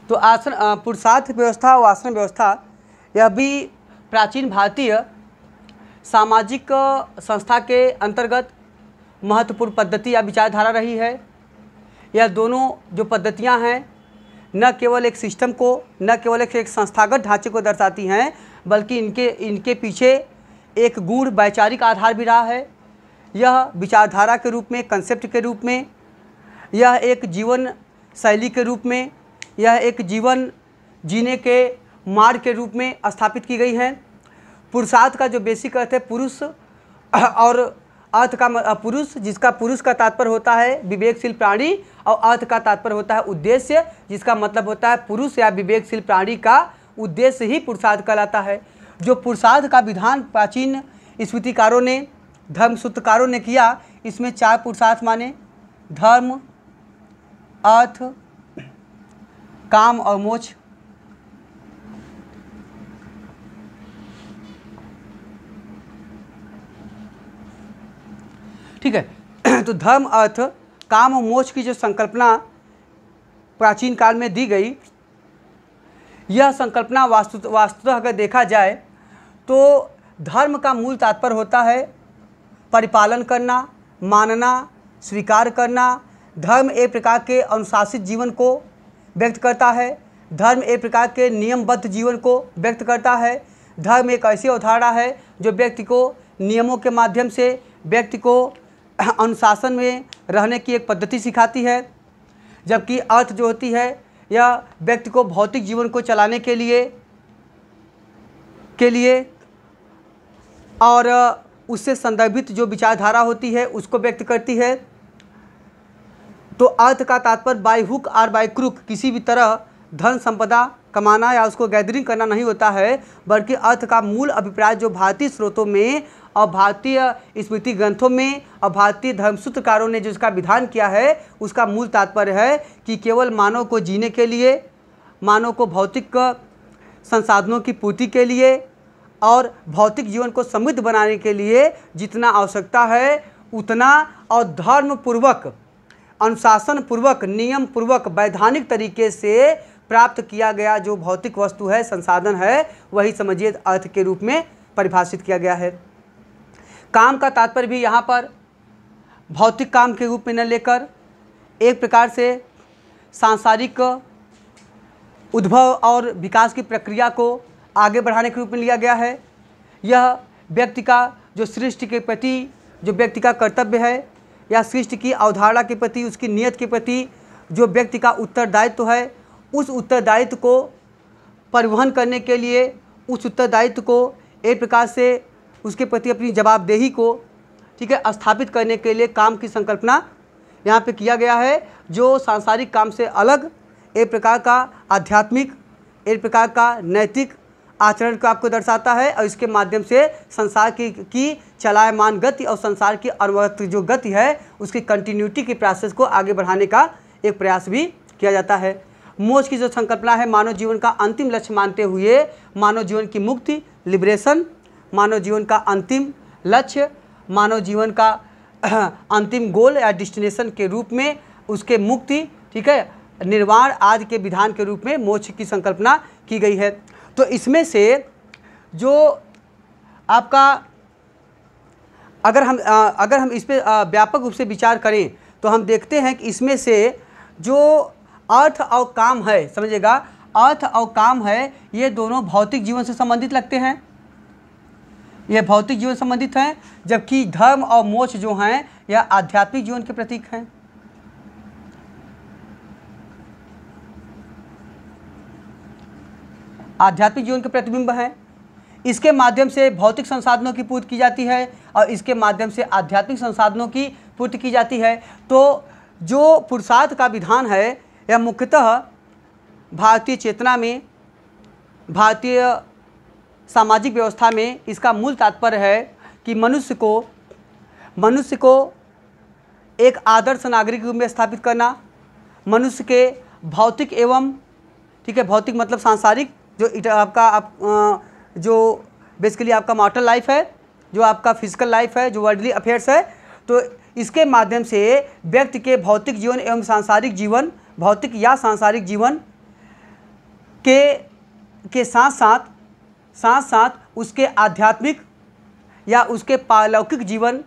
तो आसन पुरुषार्थ व्यवस्था और आश्रम व्यवस्था यह भी प्राचीन भारतीय सामाजिक संस्था के अंतर्गत महत्वपूर्ण पद्धति या विचारधारा रही है। यह दोनों जो पद्धतियां हैं न केवल एक सिस्टम को, न केवल एक संस्थागत ढांचे को दर्शाती हैं, बल्कि इनके पीछे एक गूढ़ वैचारिक आधार भी रहा है। यह विचारधारा के रूप में, कंसेप्ट के रूप में, यह एक जीवन शैली के रूप में, यह एक जीवन जीने के मार्ग के रूप में स्थापित की गई हैं। पुरुषार्थ का जो बेसिक अर्थ है पुरुष, और अर्थ का पुरुष, जिसका पुरुष का तात्पर्य होता है विवेकशील प्राणी, और अर्थ का तात्पर्य होता है उद्देश्य, जिसका मतलब होता है पुरुष या विवेकशील प्राणी का उद्देश्य ही पुरुषार्थ कहलाता है। जो पुरुषार्थ का विधान प्राचीन स्मृतिकारों ने, धर्मसूत्रकारों ने किया, इसमें 4 पुरुषार्थ माने: धर्म, अर्थ, काम और मोक्ष। ठीक है। तो धर्म, अर्थ, काम और मोक्ष की जो संकल्पना प्राचीन काल में दी गई, यह संकल्पना वास्तुतः अगर देखा जाए तो धर्म का मूल तात्पर्य होता है परिपालन करना, मानना, स्वीकार करना। धर्म एक प्रकार के अनुशासित जीवन को व्यक्त करता है। धर्म एक प्रकार के नियमबद्ध जीवन को व्यक्त करता है। धर्म एक ऐसी अवधारणा है जो व्यक्ति को नियमों के माध्यम से व्यक्ति को अनुशासन में रहने की एक पद्धति सिखाती है। जबकि अर्थ जो होती है यह व्यक्ति को भौतिक जीवन को चलाने के लिए और उससे संदर्भित जो विचारधारा होती है उसको व्यक्त करती है। तो अर्थ का तात्पर्य बाय हुक और बाय क्रुक किसी भी तरह धन संपदा कमाना या उसको गैदरिंग करना नहीं होता है, बल्कि अर्थ का मूल अभिप्राय जो भारतीय स्रोतों में और भारतीय स्मृति ग्रंथों में और भारतीय धर्मसूत्रकारों ने जो इसका विधान किया है, उसका मूल तात्पर्य है कि केवल मानव को जीने के लिए, मानव को भौतिक संसाधनों की पूर्ति के लिए और भौतिक जीवन को समृद्ध बनाने के लिए जितना आवश्यकता है उतना, और धर्मपूर्वक, अनुशासन पूर्वक, नियम पूर्वक, वैधानिक तरीके से प्राप्त किया गया जो भौतिक वस्तु है, संसाधन है, वही समझिए अर्थ के रूप में परिभाषित किया गया है। काम का तात्पर्य भी यहाँ पर भौतिक काम के रूप में न लेकर एक प्रकार से सांसारिक उद्भव और विकास की प्रक्रिया को आगे बढ़ाने के रूप में लिया गया है। यह व्यक्ति का जो सृष्टि के प्रति जो व्यक्ति का कर्तव्य है या सृष्टि की अवधारणा के प्रति, उसकी नियत के प्रति जो व्यक्ति का उत्तरदायित्व है, उस उत्तरदायित्व को परिवहन करने के लिए, उस उत्तरदायित्व को एक प्रकार से उसके प्रति अपनी जवाबदेही को, ठीक है, स्थापित करने के लिए काम की संकल्पना यहाँ पे किया गया है, जो सांसारिक काम से अलग एक प्रकार का आध्यात्मिक, एक प्रकार का नैतिक आचरण को आपको दर्शाता है, और इसके माध्यम से संसार की चलायमान गति और संसार की अनवरत जो गति है उसकी कंटिन्यूटी की प्रोसेस को आगे बढ़ाने का एक प्रयास भी किया जाता है। मोक्ष की जो संकल्पना है, मानव जीवन का अंतिम लक्ष्य मानते हुए मानव जीवन की मुक्ति, लिबरेशन, मानव जीवन का अंतिम लक्ष्य, मानव जीवन का अंतिम गोल या डेस्टिनेशन के रूप में उसके मुक्ति, ठीक है, निर्वाण आदि के विधान के रूप में मोक्ष की संकल्पना की गई है। तो इसमें से जो आपका अगर हम इस पर व्यापक रूप से विचार करें तो हम देखते हैं कि इसमें से जो अर्थ और काम है, समझिएगा, अर्थ और काम है, ये दोनों भौतिक जीवन से संबंधित लगते हैं, ये भौतिक जीवन संबंधित हैं, जबकि धर्म और मोक्ष जो हैं यह आध्यात्मिक जीवन के प्रतीक हैं। आध्यात्मिक जीवन के प्रतिबिंब हैं। इसके माध्यम से भौतिक संसाधनों की पूर्ति की जाती है और इसके माध्यम से आध्यात्मिक संसाधनों की पूर्ति की जाती है। तो जो पुरुषार्थ का विधान है यह मुख्यतः भारतीय चेतना में, भारतीय सामाजिक व्यवस्था में इसका मूल तात्पर्य है कि मनुष्य को एक आदर्श नागरिक रूप में स्थापित करना, मनुष्य के भौतिक एवं, ठीक है, भौतिक मतलब सांसारिक, जो आपका जो बेसिकली आपका मॉर्टल लाइफ है, जो आपका फिजिकल लाइफ है, जो वर्ल्डली अफेयर्स है, तो इसके माध्यम से व्यक्ति के भौतिक जीवन एवं सांसारिक जीवन, भौतिक या सांसारिक जीवन के साथ साथ उसके आध्यात्मिक या उसके पारलौकिक जीवन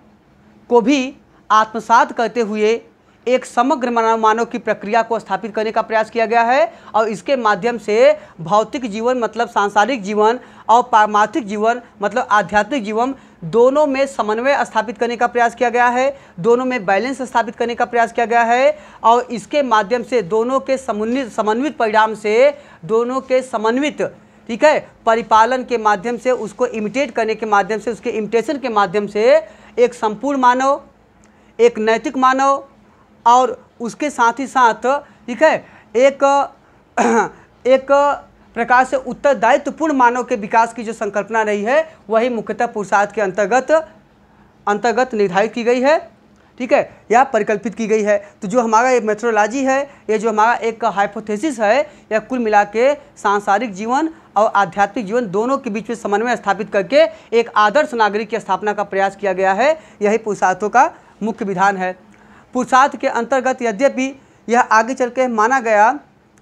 को भी आत्मसात करते हुए एक समग्र मानव की प्रक्रिया को स्थापित करने का प्रयास किया गया है। और इसके माध्यम से भौतिक जीवन मतलब सांसारिक जीवन और पारमार्थिक जीवन मतलब आध्यात्मिक जीवन दोनों में समन्वय स्थापित करने का प्रयास किया गया है, दोनों में बैलेंस स्थापित करने का प्रयास किया गया है। और इसके माध्यम से दोनों के समन्वित परिणाम से दोनों के समन्वित ठीक है परिपालन के माध्यम से उसको इमिटेट करने के माध्यम से उसके इमिटेशन के माध्यम से एक संपूर्ण मानव, एक नैतिक मानव और उसके साथ ही साथ ठीक है एक प्रकार से उत्तरदायित्वपूर्ण मानव के विकास की जो संकल्पना रही है वही मुख्यतः पुरुषार्थ के अंतर्गत निर्धारित की गई है, ठीक है, या परिकल्पित की गई है। तो जो हमारा ये मेथोडोलॉजी है, ये जो हमारा एक हाइपोथेसिस है, यह कुल मिला के सांसारिक जीवन और आध्यात्मिक जीवन दोनों के बीच में समन्वय स्थापित करके एक आदर्श नागरिक की स्थापना का प्रयास किया गया है। यही पुरुषार्थों का मुख्य विधान है। पुरुषार्थ के अंतर्गत यद्यपि यह आगे चल के माना गया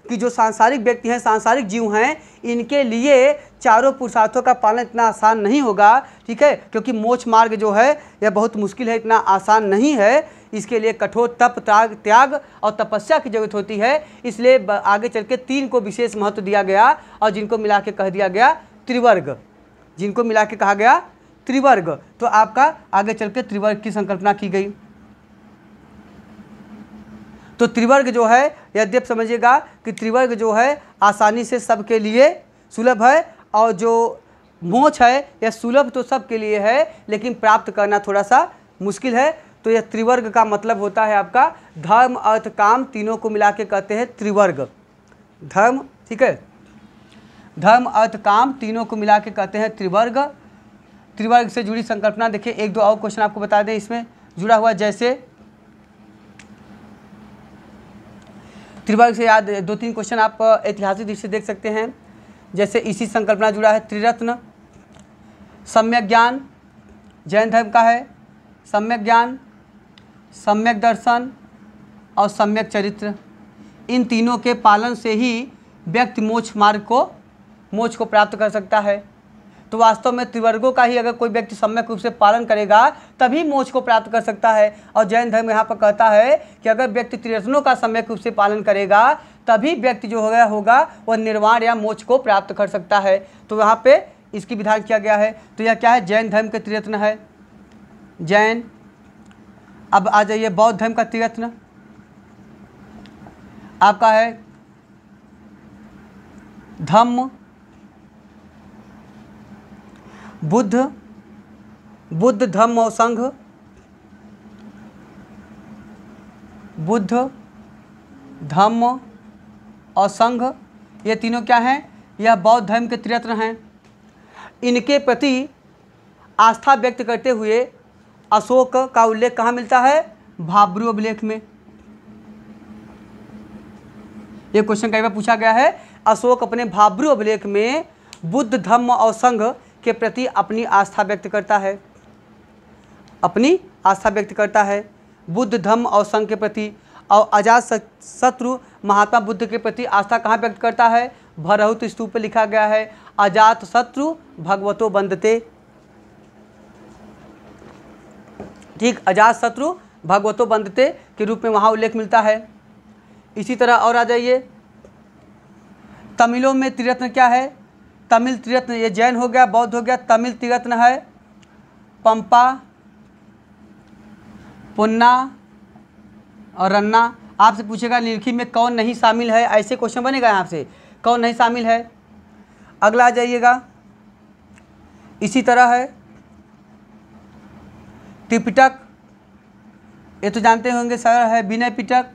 कि जो सांसारिक व्यक्ति हैं, सांसारिक जीव हैं, इनके लिए चारों पुरुषार्थों का पालन इतना आसान नहीं होगा, ठीक है, क्योंकि मोक्ष मार्ग जो है यह बहुत मुश्किल है, इतना आसान नहीं है। इसके लिए कठोर तप त्याग और तपस्या की जरूरत होती है। इसलिए आगे चल के 3 को विशेष महत्व दिया गया और जिनको मिला के कह दिया गया त्रिवर्ग, जिनको मिला के कहा गया त्रिवर्ग। तो आपका आगे चल के त्रिवर्ग की संकल्पना की गई। तो त्रिवर्ग जो है यद्यप समझिएगा कि त्रिवर्ग जो है आसानी से सबके लिए सुलभ है और जो मोक्ष है यह सुलभ तो सबके लिए है लेकिन प्राप्त करना थोड़ा सा मुश्किल है। तो यह त्रिवर्ग का मतलब होता है आपका धर्म अर्थ काम तीनों को मिला के कहते हैं त्रिवर्ग। धर्म, ठीक है, धर्म अर्थ काम तीनों को मिला के कहते हैं त्रिवर्ग। त्रिवर्ग से जुड़ी संकल्पना देखिए, 1-2 और क्वेश्चन आपको बता दें इसमें जुड़ा हुआ। जैसे त्रिवर्ग से याद 2-3 क्वेश्चन आप ऐतिहासिक दृष्टि से देख सकते हैं। जैसे इसी संकल्पना जुड़ा है त्रिरत्न, सम्यक ज्ञान जैन धर्म का है, सम्यक ज्ञान, सम्यक दर्शन और सम्यक चरित्र। इन तीनों के पालन से ही व्यक्ति मोक्ष को प्राप्त कर सकता है। तो वास्तव में त्रिवर्गों का ही अगर कोई व्यक्ति सम्यक रूप से पालन करेगा तभी मोक्ष को प्राप्त कर सकता है। और जैन धर्म यहाँ पर कहता है कि अगर व्यक्ति त्रिरत्नों का सम्यक रूप से पालन करेगा तभी व्यक्ति जो होगा वह निर्वाण या मोक्ष को प्राप्त कर सकता है। तो वहाँ पे इसकी विधान किया गया है। तो यह क्या है, जैन धर्म के त्रिरत्न है, जैन। अब आ जाइए बौद्ध धर्म का त्रिरत्न आपका है धम्म, बुद्ध धम्म और संघ, बुद्ध धम्म और संघ, ये तीनों क्या हैं, यह बौद्ध धर्म के त्रिरत्न हैं। इनके प्रति आस्था व्यक्त करते हुए अशोक का उल्लेख कहाँ मिलता है, भाब्रू अभिलेख में। ये क्वेश्चन कई बार पूछा गया है। अशोक अपने भाब्रू अभिलेख में बुद्ध धम्म और संघ के प्रति अपनी आस्था व्यक्त करता है, अपनी आस्था व्यक्त करता है बुद्ध धम्म और संघ के प्रति। और अजात शत्रु महात्मा बुद्ध के प्रति आस्था कहाँ व्यक्त करता है, भरहुत स्तूप पर लिखा गया है अजात शत्रु भगवतो वंदते, ठीक, अजात शत्रु भगवतो वंदते के रूप में वहाँ उल्लेख मिलता है। इसी तरह और आ जाइए, तमिलों में त्रिरत्न क्या है, तमिल त्रिरत्न, ये जैन हो गया, बौद्ध हो गया। तमिल त्रिरत्न है पंपा, पुन्ना और रन्ना। आपसे पूछेगा निरखी में कौन नहीं शामिल है, ऐसे क्वेश्चन बनेगा यहाँ से, कौन नहीं शामिल है। अगला आ जाइएगा, इसी तरह है त्रिपिटक, ये तो जानते होंगे सर, है विनय पिटक,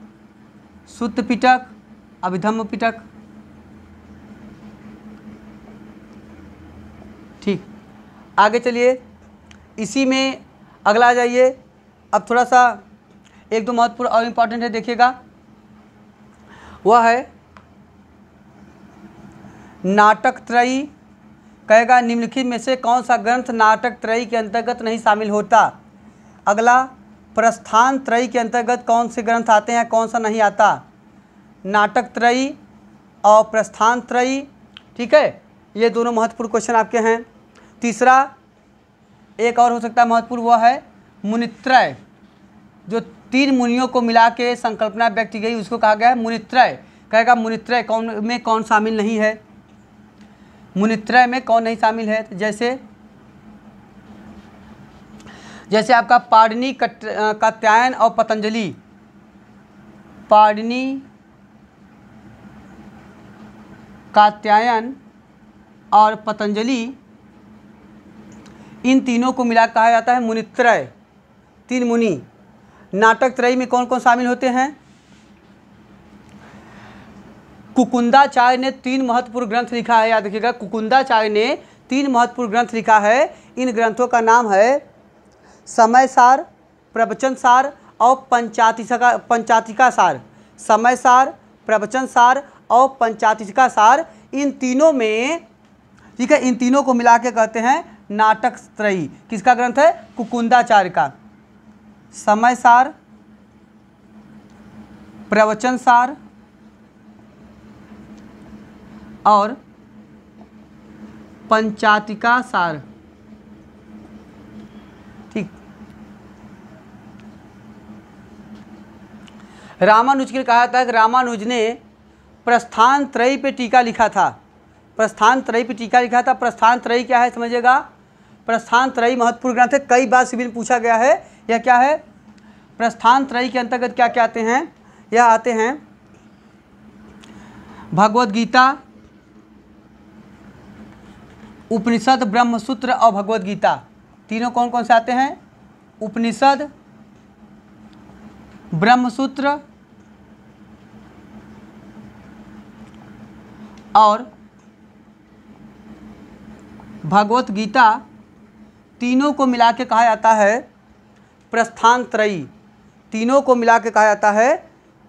सुत्त पिटक, अभिधम्म पिटक, ठीक। आगे चलिए, इसी में अगला आ जाइए। अब थोड़ा सा 1-2 महत्वपूर्ण और इम्पॉर्टेंट है, देखिएगा, वह है नाटक त्रयी। कहेगा निम्नलिखित में से कौन सा ग्रंथ नाटक त्रयी के अंतर्गत नहीं शामिल होता। अगला प्रस्थान त्रयी के अंतर्गत कौन से ग्रंथ आते हैं, कौन सा नहीं आता। नाटक त्रयी और प्रस्थान त्रयी ठीक है, ये दोनों महत्वपूर्ण क्वेश्चन आपके हैं। तीसरा एक और हो सकता है महत्वपूर्ण, वह है मुनित्रय। जो 3 मुनियों को मिला के संकल्पना व्यक्त की गई उसको कहा गया है मुनित्रय। कहेगा मुनित्रय कौन शामिल नहीं है, मुनित्रय में कौन नहीं शामिल है। जैसे आपका पाणिनि, कात्यायन और पतंजलि। पाणिनि, कात्यायन और पतंजलि, इन तीनों को मिला कहा जाता है मुनित्रय, 3 मुनि। नाटक त्रयी में कौन कौन शामिल होते हैं? कुकुंदाचार्य ने 3 महत्वपूर्ण ग्रंथ लिखा है, याद रखिएगा, कुकुंदाचार्य ने 3 महत्वपूर्ण ग्रंथ लिखा है। इन ग्रंथों का नाम है समय सार, प्रवचन सार और पंचातिका सार। समय सार, प्रवचन सार और पंचातिका सार, इन तीनों में, ठीक है, इन तीनों को मिला के कहते हैं नाटक त्रयी। किसका ग्रंथ है? कुकुंदाचार्य का। समय सार, प्रवचन सार और पंचातिका सार। ठीक। रामानुज के लिए कहा जाता है कि रामानुज ने प्रस्थान त्रयी पे टीका लिखा था। प्रस्थान त्रयी पे टीका लिखा था। प्रस्थान त्रयी क्या है समझिएगा। प्रस्थान त्रयी महत्वपूर्ण ग्रंथ है, कई बार सिविल में पूछा गया है। यह क्या है? प्रस्थान त्रयी के अंतर्गत क्या क्या आते हैं? यह आते हैं भगवद गीता, उपनिषद, ब्रह्मसूत्र और भगवद गीता। तीनों कौन कौन से आते हैं? उपनिषद, ब्रह्मसूत्र और भगवत गीता, तीनों को मिला के कहा जाता है प्रस्थान त्रयी। तीनों को मिला के कहा जाता है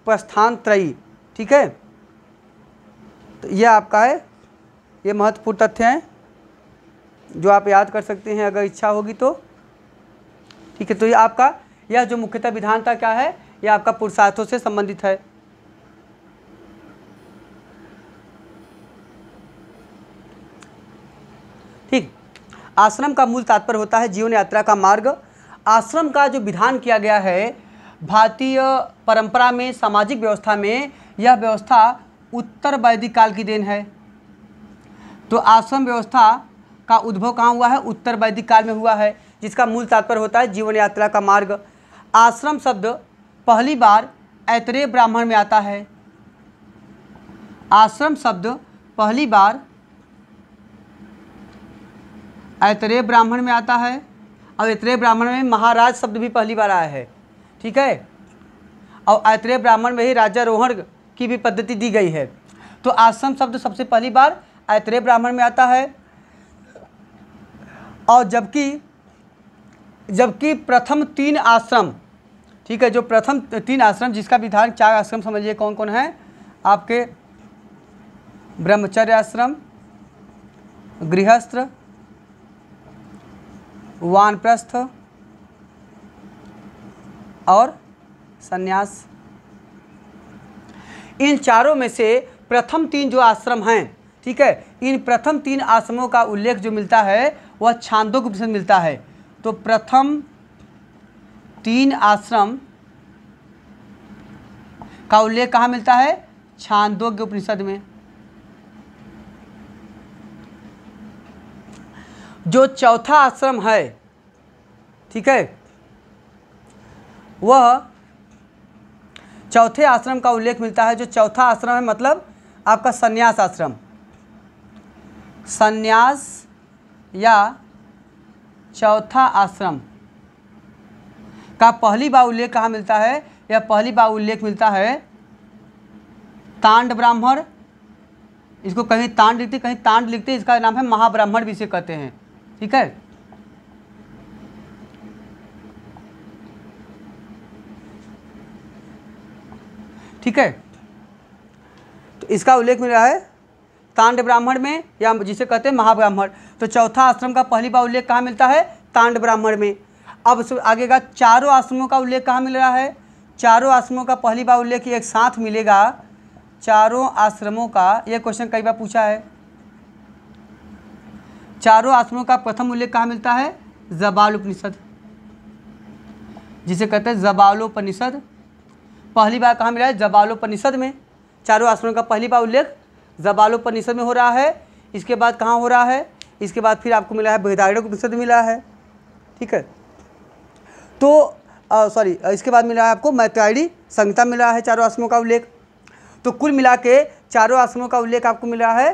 प्रस्थान त्रयी। ठीक है, तो यह आपका है, ये महत्वपूर्ण तथ्य हैं जो आप याद कर सकते हैं अगर इच्छा होगी तो। ठीक है, तो ये आपका यह जो मुख्यतः विधान था क्या है, यह आपका पुरुषार्थों से संबंधित है। ठीक। आश्रम का मूल तात्पर्य होता है जीवन यात्रा का मार्ग। आश्रम का जो विधान किया गया है भारतीय परंपरा में, सामाजिक व्यवस्था में, यह व्यवस्था उत्तर वैदिक काल की देन है। तो आश्रम व्यवस्था का उद्भव कहाँ हुआ है? उत्तर वैदिक काल में हुआ है, जिसका मूल तात्पर्य होता है जीवन यात्रा का मार्ग। आश्रम शब्द पहली बार ऐतरेय ब्राह्मण में आता है। आश्रम शब्द पहली बार ऐतरेय ब्राह्मण में आता है और ऐतरेय ब्राह्मण में महाराज शब्द भी पहली बार आया है। ठीक है, और ऐतरेय ब्राह्मण में ही राज्यारोहण की भी पद्धति दी गई है। तो आश्रम शब्द सबसे पहली बार ऐतरेय ब्राह्मण में आता है। और जबकि प्रथम 3 आश्रम, ठीक है, जो प्रथम 3 आश्रम जिसका विधान 4 आश्रम समझिए कौन कौन है आपके? ब्रह्मचर्य आश्रम, गृहस्थ, वानप्रस्थ और संन्यास। इन चारों में से प्रथम 3 जो आश्रम हैं, ठीक है, इन प्रथम 3 आश्रमों का उल्लेख जो मिलता है वह छांदोग्य उपनिषद मिलता है। तो प्रथम 3 आश्रम का उल्लेख कहाँ मिलता है? छांदोग्य उपनिषद में। जो चौथा आश्रम है, ठीक है, वह चौथे आश्रम का उल्लेख मिलता है। जो चौथा आश्रम है मतलब आपका संन्यास आश्रम। संन्यास या चौथा आश्रम का पहली बार उल्लेख कहाँ मिलता है? यह पहली बार उल्लेख मिलता है तांड ब्राह्मण। इसको कहीं तांड लिखते, कहीं तांड लिखते, इसका नाम है महाब्राह्मण भी इसे कहते हैं। ठीक है, ठीक है, तो इसका उल्लेख मिल रहा है तांड ब्राह्मण में, या जिसे कहते हैं महाब्राह्मण। तो चौथा आश्रम का पहली बार उल्लेख कहाँ मिलता है? तांड ब्राह्मण में। अब आगे का चारों आश्रमों का उल्लेख कहाँ मिल रहा है? चारों आश्रमों का पहली बार उल्लेख एक साथ मिलेगा। चारों आश्रमों का, यह क्वेश्चन कई बार पूछा है, चारों आश्रमों का प्रथम उल्लेख कहाँ मिलता है? जबालोपनिषद, जिसे कहते हैं जबालोपनिषद। पहली बार कहाँ मिला है? जबालोपनिषद में। चारों आश्रमों का पहली बार उल्लेख जबालोपनिषद में हो रहा है। इसके बाद कहाँ हो रहा है? इसके बाद फिर आपको मिला है बृहदारण्यकोपनिषद मिला है, ठीक है। तो इसके बाद मिला है आपको मैत्रेयी संहिता मिला है चारों आश्रमों का उल्लेख। तो कुल मिला के चारों आश्रमों का उल्लेख आपको मिला है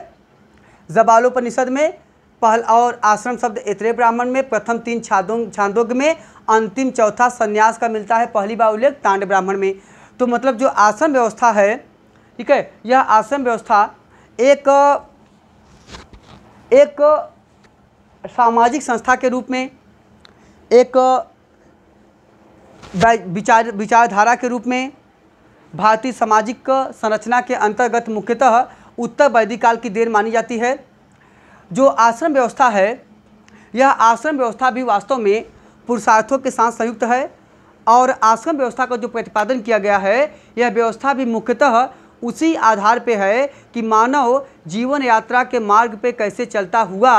जबालोपनिषद में, और आश्रम शब्द ऐतरेय ब्राह्मण में, प्रथम 3 छांदोग्य में, अंतिम चौथा संन्यास का मिलता है पहली बार उल्लेख तांड ब्राह्मण में। तो मतलब जो आश्रम व्यवस्था है, ठीक है, यह आश्रम व्यवस्था एक सामाजिक संस्था के रूप में, एक विचारधारा के रूप में भारतीय सामाजिक संरचना के अंतर्गत मुख्यतः उत्तर वैदिक काल की देन मानी जाती है। जो आश्रम व्यवस्था है, यह आश्रम व्यवस्था भी वास्तव में पुरुषार्थों के साथ संयुक्त है, और आश्रम व्यवस्था का जो प्रतिपादन किया गया है, यह व्यवस्था भी मुख्यतः उसी आधार पे है कि मानव जीवन यात्रा के मार्ग पे कैसे चलता हुआ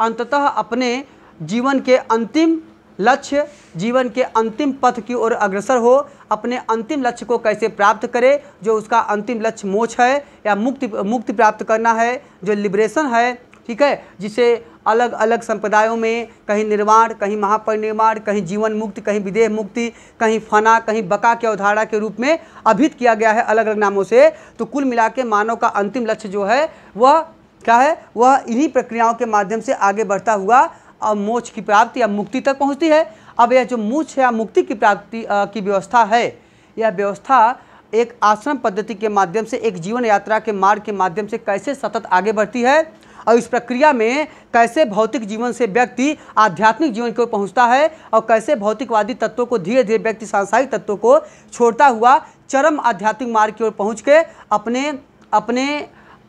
अंततः अपने जीवन के अंतिम लक्ष्य, जीवन के अंतिम पथ की ओर अग्रसर हो, अपने अंतिम लक्ष्य को कैसे प्राप्त करे, जो उसका अंतिम लक्ष्य मोक्ष है या मुक्ति प्राप्त करना है, जो लिबरेशन है, ठीक है, जिसे अलग अलग संप्रदायों में कहीं निर्वाण, कहीं महापरिनिर्वाण, कहीं जीवन मुक्ति, कहीं विदेह मुक्ति, कहीं फना, कहीं बका की अवधारणा के रूप में अभिहित किया गया है अलग अलग नामों से। तो कुल मिला के मानव का अंतिम लक्ष्य जो है वह क्या है? वह इन्हीं प्रक्रियाओं के माध्यम से आगे बढ़ता हुआ और मोक्ष की प्राप्ति या मुक्ति तक पहुंचती है। अब यह जो मोक्ष या मुक्ति की प्राप्ति की व्यवस्था है, यह व्यवस्था एक आश्रम पद्धति के माध्यम से, एक जीवन यात्रा के मार्ग के माध्यम से कैसे सतत आगे बढ़ती है, और इस प्रक्रिया में कैसे भौतिक जीवन से व्यक्ति आध्यात्मिक जीवन की ओर पहुँचता है, और कैसे भौतिकवादी तत्वों को धीरे धीरे व्यक्ति सांसारिक तत्वों को छोड़ता हुआ चरम आध्यात्मिक मार्ग की ओर पहुँच के अपने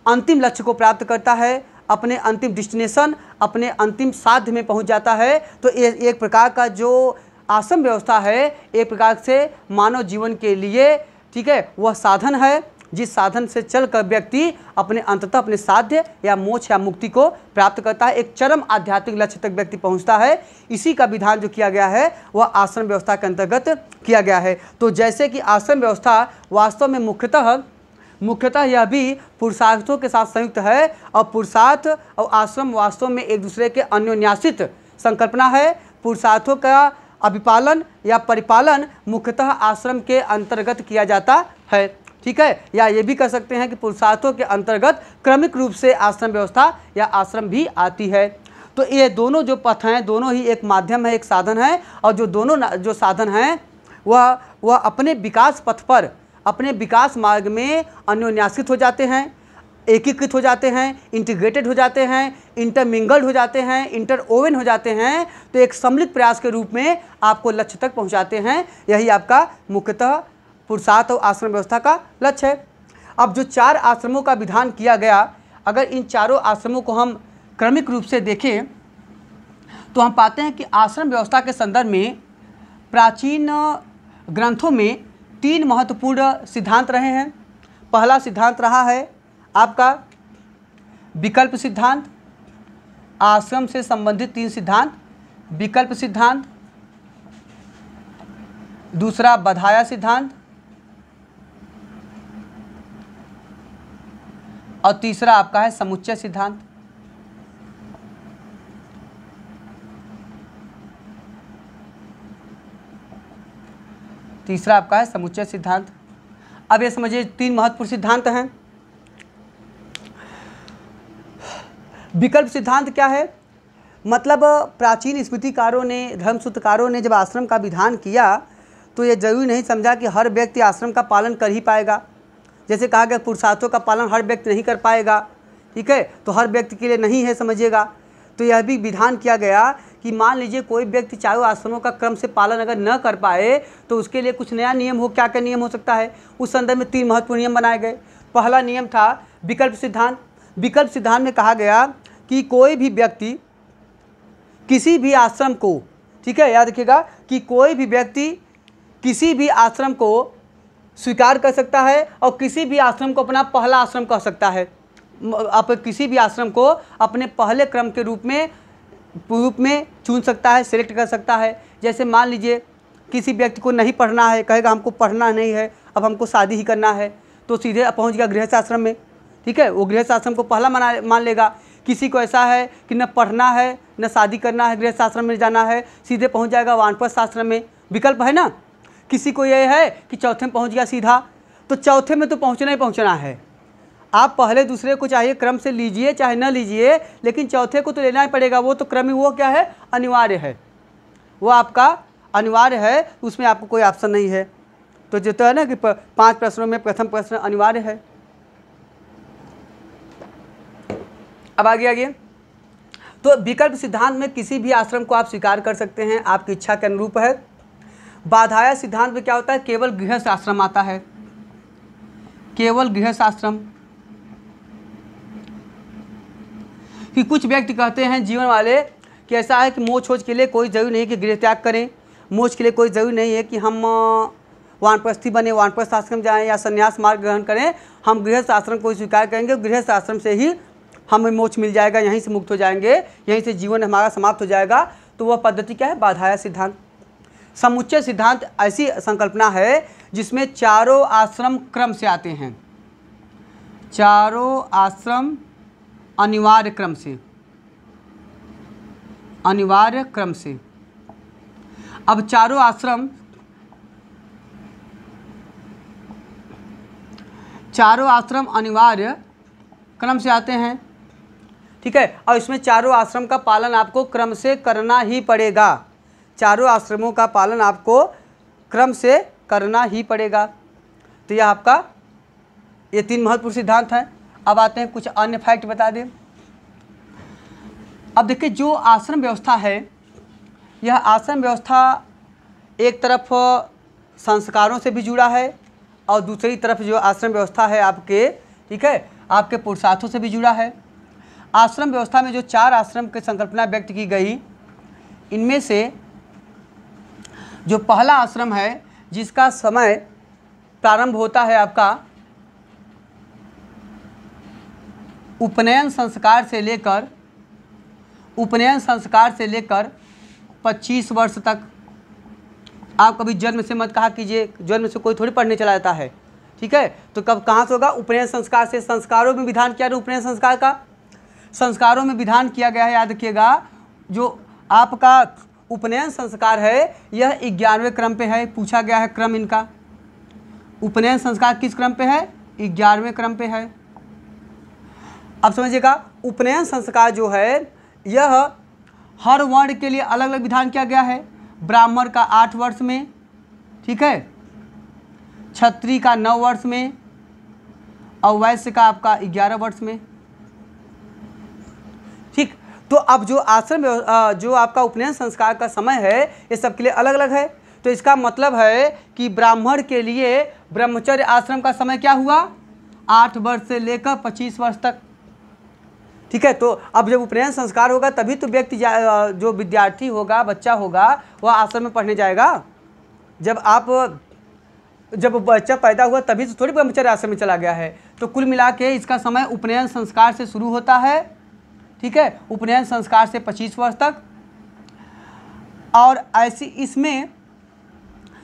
अंतिम लक्ष्य को प्राप्त करता है, अपने अंतिम डेस्टिनेशन, अपने अंतिम साध्य में पहुंच जाता है। तो एक प्रकार का जो आश्रम व्यवस्था है, एक प्रकार से मानव जीवन के लिए, ठीक है, वह साधन है जिस साधन से चलकर व्यक्ति अंततः अपने साध्य या मोक्ष या मुक्ति को प्राप्त करता है, एक चरम आध्यात्मिक लक्ष्य तक व्यक्ति पहुंचता है। इसी का विधान जो किया गया है वह आश्रम व्यवस्था के अंतर्गत किया गया है। तो जैसे कि आश्रम व्यवस्था वास्तव में मुख्यतः यह भी पुरुषार्थों के साथ संयुक्त है, और पुरुषार्थ और आश्रम वास्तव में एक दूसरे के अन्योन्याश्रित संकल्पना है। पुरुषार्थों का अभिपालन या परिपालन मुख्यतः आश्रम के अंतर्गत किया जाता है, ठीक है, या ये भी कह सकते हैं कि पुरुषार्थों के अंतर्गत क्रमिक रूप से आश्रम व्यवस्था या आश्रम भी आती है। तो ये दोनों जो पथ हैं, दोनों ही एक माध्यम है, एक साधन है, और जो दोनों जो साधन हैं वह अपने विकास पथ पर, अपने विकास मार्ग में अन्योन्याश्रित हो जाते हैं, एकीकृत हो जाते हैं, इंटीग्रेटेड हो जाते हैं, इंटरमिंगल्ड हो जाते हैं, इंटरओवन हो जाते हैं। तो एक सम्मिलित प्रयास के रूप में आपको लक्ष्य तक पहुंचाते हैं। यही आपका मुख्यतः पुरुषार्थ और आश्रम व्यवस्था का लक्ष्य है। अब जो 4 आश्रमों का विधान किया गया, अगर इन चारों आश्रमों को हम क्रमिक रूप से देखें तो हम पाते हैं कि आश्रम व्यवस्था के संदर्भ में प्राचीन ग्रंथों में 3 महत्वपूर्ण सिद्धांत रहे हैं। पहला सिद्धांत रहा है आपका विकल्प सिद्धांत। आश्रम से संबंधित 3 सिद्धांत, विकल्प सिद्धांत, दूसरा बधाया सिद्धांत, और तीसरा आपका है समुच्चय सिद्धांत। तीसरा आपका है समुच्चय सिद्धांत। अब ये समझिए 3 महत्वपूर्ण सिद्धांत हैं। विकल्प सिद्धांत क्या है? मतलब प्राचीन स्मृतिकारों ने, धर्मसूत्रकारों ने जब आश्रम का विधान किया तो ये जरूरी नहीं समझा कि हर व्यक्ति आश्रम का पालन कर ही पाएगा। जैसे कहा गया पुरुषार्थों का पालन हर व्यक्ति नहीं कर पाएगा, ठीक है, तो हर व्यक्ति के लिए नहीं है, समझिएगा। तो यह भी विधान किया गया कि मान लीजिए कोई व्यक्ति चारों आश्रमों का क्रम से पालन अगर न कर पाए तो उसके लिए कुछ नया नियम हो। क्या क्या नियम हो सकता है? उस संदर्भ में 3 महत्वपूर्ण नियम बनाए गए। पहला नियम था विकल्प सिद्धांत। विकल्प सिद्धांत में कहा गया कि कोई भी व्यक्ति किसी भी आश्रम को, ठीक है, याद रखिएगा कि कोई भी व्यक्ति किसी भी आश्रम को स्वीकार कर सकता है और किसी भी आश्रम को अपना पहला आश्रम कह सकता है। आप किसी भी आश्रम को अपने पहले क्रम के रूप में रूप में चुन सकता है, सेलेक्ट कर सकता है। जैसे मान लीजिए किसी व्यक्ति को नहीं पढ़ना है, कहेगा हमको पढ़ना नहीं है, अब हमको शादी ही करना है, तो सीधे पहुंच गया गृहस्थ आश्रम में। ठीक है, वो गृहस्थ आश्रम को पहला मान लेगा। किसी को ऐसा है कि न पढ़ना है न शादी करना है, गृहस्थ आश्रम में जाना है, सीधे पहुंच जाएगा वानप्रस्थ आश्रम में। विकल्प है ना। किसी को ये है कि चौथे में पहुंच गया सीधा, तो चौथे में तो पहुंचना ही पहुंचना है। आप पहले दूसरे को चाहिए क्रम से लीजिए चाहे न लीजिए, लेकिन चौथे को तो लेना ही पड़ेगा। वो तो क्रम ही वो क्या है, अनिवार्य है, वो आपका अनिवार्य है, उसमें आपको कोई ऑप्शन नहीं है। तो जो तो है ना कि 5 प्रश्नों में प्रथम प्रश्न अनिवार्य है। अब आगे तो विकल्प सिद्धांत में किसी भी आश्रम को आप स्वीकार कर सकते हैं, आपकी इच्छा के अनुरूप है। बाधाया सिद्धांत में क्या होता है, केवल गृहस्थ आश्रम आता है, केवल गृहस्थ आश्रम। कि कुछ व्यक्ति कहते हैं जीवन वाले कि ऐसा है कि मोक्ष खोज के लिए कोई जरूरी नहीं कि गृह त्याग करें, मोक्ष के लिए कोई जरूरी नहीं है कि हम वानप्रस्थी बने, वानप्रस्थ आश्रम जाएं या संन्यास मार्ग ग्रहण करें, हम गृहस्थ आश्रम को स्वीकार करेंगे, गृहस्थ आश्रम से ही हमें मोक्ष मिल जाएगा, यहीं से मुक्त हो जाएंगे, यहीं से जीवन हमारा समाप्त हो जाएगा। तो वह पद्धति क्या है, बाधाया सिद्धांत। समुच्चय सिद्धांत ऐसी संकल्पना है जिसमें चारों आश्रम क्रम से आते हैं, चारों आश्रम अनिवार्य क्रम से, अनिवार्य क्रम से। अब चारों आश्रम अनिवार्य क्रम से आते हैं। ठीक है, और इसमें चारों आश्रम का पालन आपको क्रम से करना ही पड़ेगा, चारों आश्रमों का पालन आपको क्रम से करना ही पड़ेगा। तो यह आपका ये 3 महत्वपूर्ण सिद्धांत हैं। अब आते हैं कुछ अन्य फैक्ट बता दें। अब देखिए जो आश्रम व्यवस्था है, यह आश्रम व्यवस्था एक तरफ संस्कारों से भी जुड़ा है और दूसरी तरफ जो आश्रम व्यवस्था है आपके, ठीक है, आपके पुरुषार्थों से भी जुड़ा है। आश्रम व्यवस्था में जो 4 आश्रम की संकल्पना व्यक्त की गई, इनमें से जो पहला आश्रम है जिसका समय प्रारंभ होता है आपका उपनयन संस्कार से लेकर 25 वर्ष तक। आप कभी जन्म से मत कहा कीजिए, जन्म से कोई थोड़ी पढ़ने चला जाता है। ठीक है, तो कब कहाँ से होगा, उपनयन संस्कार से। संस्कारों में विधान किया, उपनयन संस्कार का संस्कारों में विधान किया गया है। याद रखिएगा, जो आपका उपनयन संस्कार है यह 11वें क्रम पे है, पूछा गया है क्रम इनका। उपनयन संस्कार किस क्रम पे है, 11वें क्रम पे है। अब समझिएगा, उपनयन संस्कार जो है यह हर वर्ण के लिए अलग अलग विधान किया गया है। ब्राह्मण का 8 वर्ष में, ठीक है, क्षत्रिय का 9 वर्ष में और वैश्य का आपका 11 वर्ष में। ठीक, तो अब जो आश्रम जो आपका उपनयन संस्कार का समय है ये सबके लिए अलग अलग है। तो इसका मतलब है कि ब्राह्मण के लिए ब्रह्मचर्य आश्रम का समय क्या हुआ, 8 वर्ष से लेकर 25 वर्ष तक। ठीक है, तो अब जब उपनयन संस्कार होगा तभी तो व्यक्ति जो विद्यार्थी होगा, बच्चा होगा, वह आश्रम में पढ़ने जाएगा। जब बच्चा पैदा हुआ तभी तो थोड़ी ब्रह्मचर्य आश्रम में चला गया है। तो कुल मिला के इसका समय उपनयन संस्कार से शुरू होता है। ठीक है, उपनयन संस्कार से 25 वर्ष तक। और ऐसी इसमें,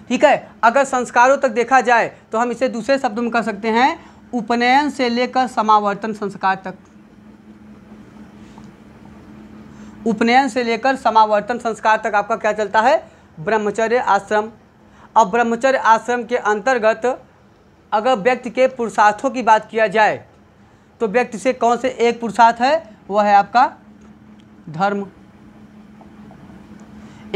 ठीक है, अगर संस्कारों तक देखा जाए तो हम इसे दूसरे शब्दों में कह सकते हैं उपनयन से लेकर समावर्तन संस्कार तक। उपनयन से लेकर समावर्तन संस्कार तक आपका क्या चलता है, ब्रह्मचर्य आश्रम। अब ब्रह्मचर्य आश्रम के अंतर्गत अगर व्यक्ति के पुरुषार्थों की बात किया जाए तो व्यक्ति से कौन से एक पुरुषार्थ है, वह है आपका धर्म।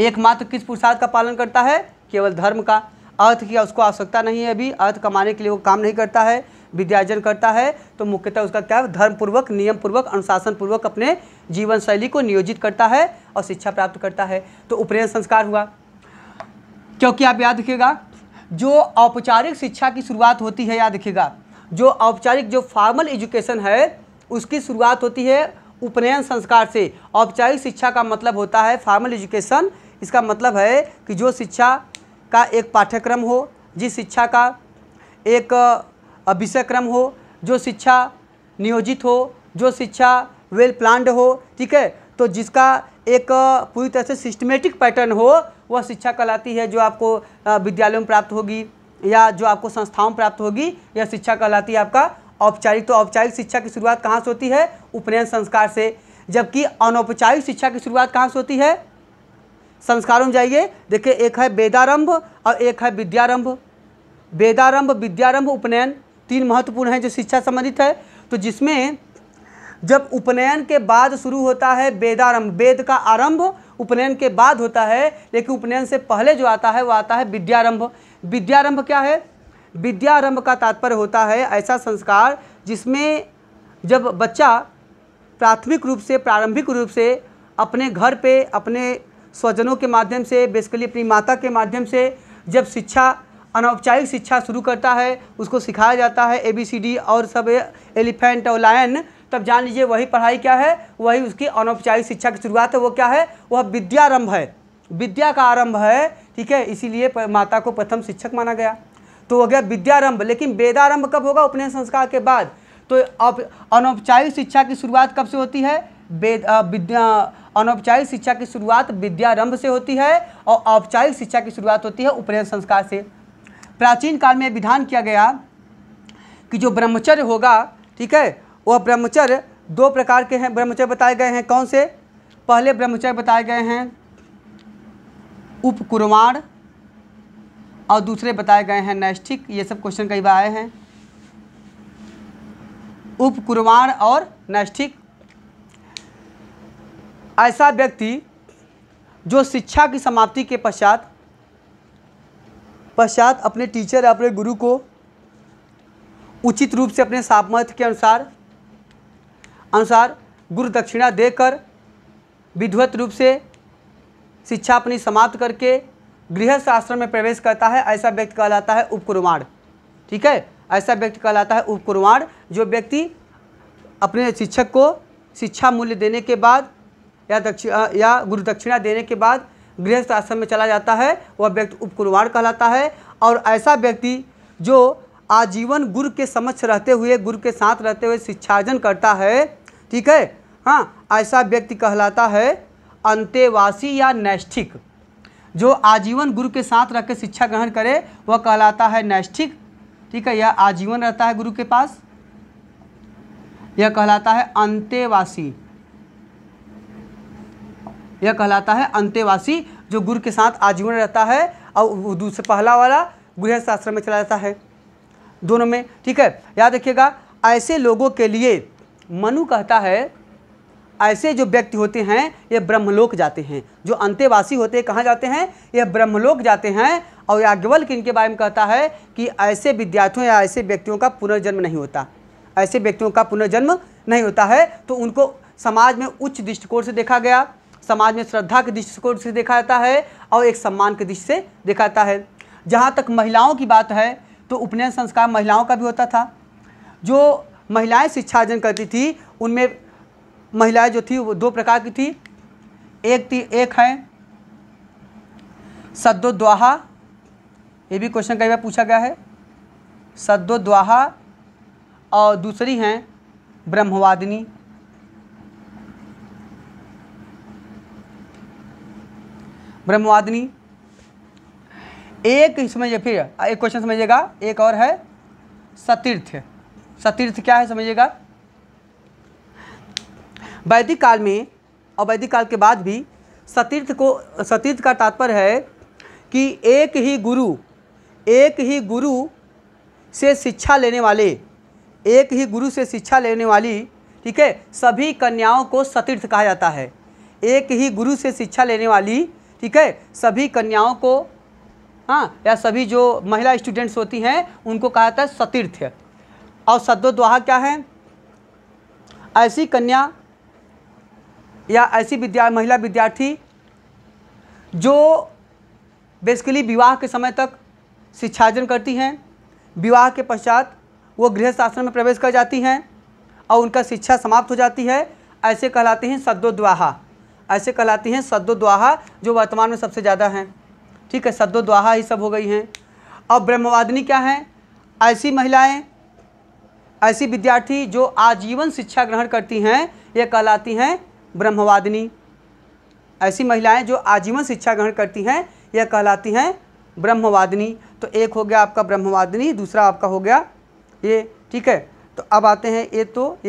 एकमात्र किस पुरुषार्थ का पालन करता है, केवल धर्म का। अर्थ की उसको आवश्यकता नहीं है, अभी अर्थ कमाने के लिए वो काम नहीं करता है, विद्यार्जन करता है। तो मुख्यतः उसका क्या है, धर्मपूर्वक, नियमपूर्वक, अनुशासनपूर्वक अपने जीवन शैली को नियोजित करता है और शिक्षा प्राप्त करता है। तो उपनयन संस्कार हुआ। क्योंकि आप याद रखिएगा, जो औपचारिक शिक्षा की शुरुआत होती है, याद रखिएगा, जो औपचारिक जो फॉर्मल एजुकेशन है उसकी शुरुआत होती है उपनयन संस्कार से। औपचारिक शिक्षा का मतलब होता है फॉर्मल एजुकेशन। इसका मतलब है कि जो शिक्षा का एक पाठ्यक्रम हो, जिस शिक्षा का एक विषय क्रम हो, जो शिक्षा नियोजित हो, जो शिक्षा वेल प्लान्ड हो। ठीक है, तो जिसका एक पूरी तरह से सिस्टमेटिक पैटर्न हो वह शिक्षा कहलाती है, जो आपको विद्यालयों में प्राप्त होगी या जो आपको संस्थाओं में प्राप्त होगी, यह शिक्षा कहलाती है आपका औपचारिक। तो औपचारिक शिक्षा की शुरुआत कहाँ से होती है? उपनयन संस्कार से। जबकि अनौपचारिक शिक्षा की शुरुआत कहाँ से होती है? संस्कारों में जाइए, देखिए एक है वेदारंभ और एक है विद्यारंभ। वेदारंभ, विद्यारंभ, उपनयन, तीन महत्वपूर्ण हैं जो शिक्षा संबंधित है। तो जिसमें जब उपनयन के बाद शुरू होता है वेदारंभ, वेद का आरंभ उपनयन के बाद होता है, लेकिन उपनयन से पहले जो आता है वो आता है विद्यारंभ। विद्यारंभ क्या है? विद्यारंभ का तात्पर्य होता है ऐसा संस्कार जिसमें जब बच्चा प्राथमिक रूप से, प्रारंभिक रूप से अपने घर पे अपने स्वजनों के माध्यम से, बेसिकली अपनी माता के माध्यम से जब शिक्षा, अनौपचारिक शिक्षा शुरू करता है, उसको सिखाया जाता है ABCD और सब, एलिफेंट और लायन, तब जान लीजिए वही पढ़ाई क्या है, वही उसकी अनौपचारिक शिक्षा की शुरुआत है। वो क्या है? वह विद्यारंभ है, विद्या का आरंभ है, ठीक है। इसीलिए माता को प्रथम शिक्षक माना गया। तो हो गया विद्यारंभ। लेकिन वेदारंभ कब होगा? उपनयन संस्कार के बाद। तो अब अनौपचारिक शिक्षा की शुरुआत कब से होती है? अनौपचारिक शिक्षा की शुरुआत विद्यारंभ से होती है और औपचारिक शिक्षा की शुरुआत होती है उपनयन संस्कार से। प्राचीन काल में विधान किया गया कि जो ब्रह्मचर्य होगा, ठीक है, वह ब्रह्मचर्य दो प्रकार के हैं। ब्रह्मचर्य बताए गए हैं कौन से? पहले ब्रह्मचर्य बताए गए हैं उपकुर्वाण और दूसरे बताए गए हैं नैष्ठिक। ये सब क्वेश्चन कई बार आए हैं, उपकुर्वाण और नैष्ठिक। ऐसा व्यक्ति जो शिक्षा की समाप्ति के पश्चात अपने टीचर, अपने गुरु को उचित रूप से अपने सामर्थ्य के अनुसार गुरु दक्षिणा देकर विधिवत रूप से शिक्षा अपनी समाप्त करके गृहस्थ आश्रम में प्रवेश करता है, ऐसा व्यक्ति कहलाता है उपकुर्वाण, ठीक है। ऐसा व्यक्ति कहलाता है उपकुर्वाण। जो व्यक्ति अपने शिक्षक को शिक्षा मूल्य देने के बाद या गुरु दक्षिणा देने के बाद गृहस्थ आश्रम में चला जाता है, वह व्यक्ति उपकुर्वाण कहलाता है। और ऐसा व्यक्ति जो आजीवन गुरु के समक्ष रहते हुए, गुरु के साथ रहते हुए शिक्षार्जन करता है, ठीक है, हाँ, ऐसा व्यक्ति कहलाता है अंतेवासी या नैष्ठिक। जो आजीवन गुरु के साथ रह के शिक्षा ग्रहण करे वह कहलाता है नैष्ठिक, ठीक है। यह आजीवन रहता है गुरु के पास, यह कहलाता है अंतेवासी। यह कहलाता है अंतेवासी, जो गुरु के साथ आजीवन रहता है, और दूसरे पहला वाला गृहस्थ आश्रम में चला जाता है, दोनों में, ठीक है। याद रखिएगा, ऐसे लोगों के लिए मनु कहता है, ऐसे जो व्यक्ति होते हैं ये ब्रह्मलोक जाते हैं। जो अंतेवासी होते हैं कहाँ जाते हैं? ये ब्रह्मलोक जाते हैं। और याज्ञवल्क्य इनके बारे में कहता है कि ऐसे विद्यार्थियों या ऐसे व्यक्तियों का पुनर्जन्म नहीं होता, ऐसे व्यक्तियों का पुनर्जन्म नहीं होता है। तो उनको समाज में उच्च दृष्टिकोण से देखा गया, समाज में श्रद्धा के दृष्टिकोण से देखा जाता है और एक सम्मान के दृष्टि से देखा जाता है। जहाँ तक महिलाओं की बात है तो उपनयन संस्कार महिलाओं का भी होता था। जो महिलाएं शिक्षार्जन करती थी उनमें महिलाएं जो थी वो दो प्रकार की थी। एक है सद्योद्वाहा, ये भी क्वेश्चन कई बार पूछा गया है, सद्योद्वाहा, और दूसरी हैं ब्रह्मवादिनी। ब्रह्मवादिनी एक समझिए, फिर एक क्वेश्चन समझिएगा, एक और है सतीर्थ। सतीर्थ क्या है समझिएगा। वैदिक काल में और वैदिक काल के बाद भी सतीर्थ का तात्पर्य है कि एक ही गुरु से शिक्षा लेने वाली, ठीक है, सभी कन्याओं को सतीर्थ कहा जाता है। एक ही गुरु से शिक्षा लेने वाली, ठीक है, सभी कन्याओं को, हाँ, या सभी जो महिला स्टूडेंट्स होती हैं उनको कहा जाता है सतीर्थ। और सद्योद्वाहा क्या है? ऐसी कन्या या ऐसी महिला विद्यार्थी जो बेसिकली विवाह के समय तक शिक्षार्जन करती हैं, विवाह के पश्चात वो गृहस्थ आश्रम में प्रवेश कर जाती हैं और उनका शिक्षा समाप्त हो जाती है, ऐसे कहलाते हैं सद्योद्वाहा। ऐसे कहलाती हैं सद्योद्वाहा, जो वर्तमान में सबसे ज़्यादा हैं, ठीक है, सद्योद्वाहा ही सब हो गई हैं। अब ब्रह्मवादिनी क्या हैं? ऐसी महिलाएं, ऐसी विद्यार्थी जो आजीवन शिक्षा ग्रहण करती हैं, ये कहलाती हैं ब्रह्मवादिनी। ऐसी महिलाएं जो आजीवन शिक्षा ग्रहण करती हैं यह कहलाती हैं ब्रह्मवादिनी। तो एक हो गया आपका ब्रह्मवादिनी, दूसरा आपका हो गया ये, ठीक है। तो अब आते हैं ये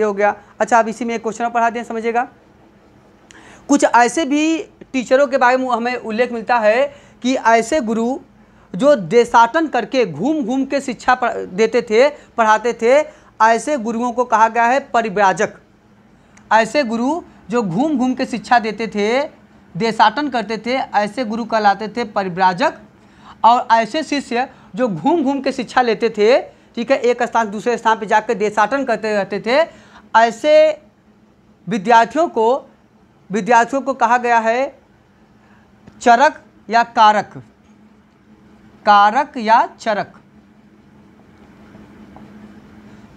हो गया। अच्छा, अब इसी में एक क्वेश्चन पढ़ा दें, समझिएगा। कुछ ऐसे भी टीचरों के बारे में हमें उल्लेख मिलता है कि ऐसे गुरु जो देशाटन करके घूम घूम के शिक्षा देते थे, पढ़ाते थे, ऐसे गुरुओं को कहा गया है परिव्राजक। ऐसे गुरु जो घूम घूम के शिक्षा देते थे, देशाटन करते थे, ऐसे गुरु कहलाते थे परिव्राजक। और ऐसे शिष्य जो घूम घूम के शिक्षा लेते थे, ठीक है, एक स्थान से दूसरे स्थान पर जाकर देशाटन करते रहते थे, ऐसे विद्यार्थियों को कहा गया है चरक या कारक, कारक या चरक,